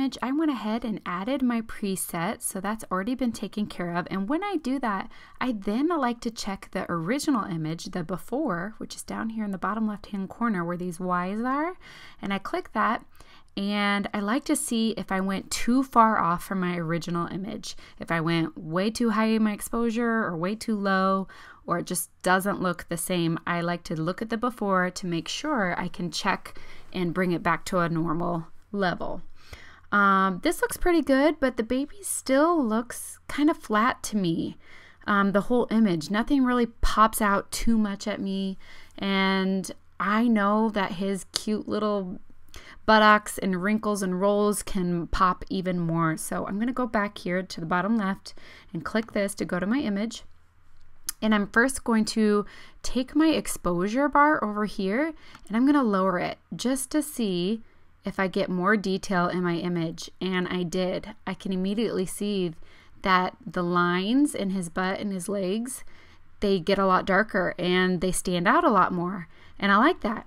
image, I went ahead and added my preset, so that's already been taken care of. And when I do that, I then like to check the original image, the before, which is down here in the bottom left-hand corner where these Y's are, and I click that. And I like to see if I went too far off from my original image. If I went way too high in my exposure or way too low, or it just doesn't look the same, I like to look at the before to make sure I can check and bring it back to a normal level. This looks pretty good, but the baby still looks kind of flat to me. The whole image, nothing really pops out too much at me. And I know that his cute little buttocks and wrinkles and rolls can pop even more. So I'm going to go back here to the bottom left and click this to go to my image. And I'm first going to take my exposure bar over here and I'm going to lower it just to see if I get more detail in my image. And I did. I can immediately see that the lines in his butt and his legs, they get a lot darker and they stand out a lot more. And I like that.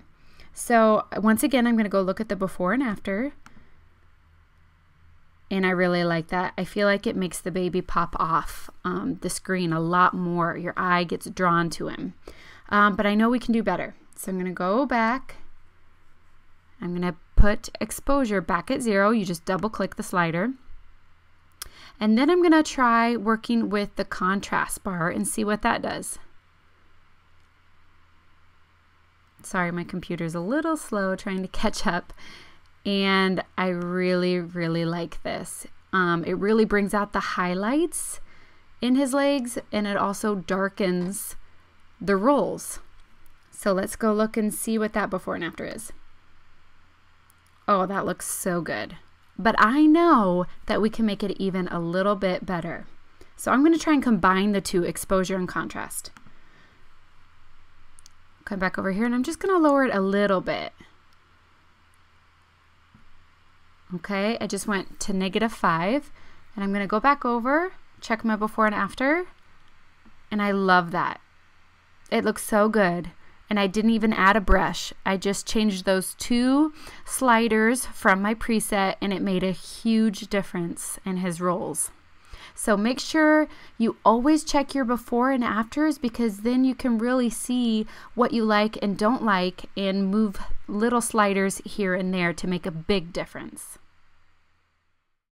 So once again, I'm going to go look at the before and after. And I really like that. I feel like it makes the baby pop off the screen a lot more. Your eye gets drawn to him. But I know we can do better. So I'm going to go back. I'm going to put exposure back at 0. You just double click the slider. And then I'm going to try working with the contrast bar and see what that does. Sorry, my computer's a little slow trying to catch up. And I really, really like this. It really brings out the highlights in his legs, and it also darkens the rolls. So let's go look and see what that before and after is. Oh, that looks so good. But I know that we can make it even a little bit better. So I'm going to try and combine the two, exposure and contrast. Come back over here and I'm just going to lower it a little bit. Okay, I just went to -5 and I'm going to go back over, check my before and after, and I love that. It looks so good. And I didn't even add a brush. I just changed those 2 sliders from my preset and it made a huge difference in his rolls. So make sure you always check your before and afters, because then you can really see what you like and don't like and move little sliders here and there to make a big difference.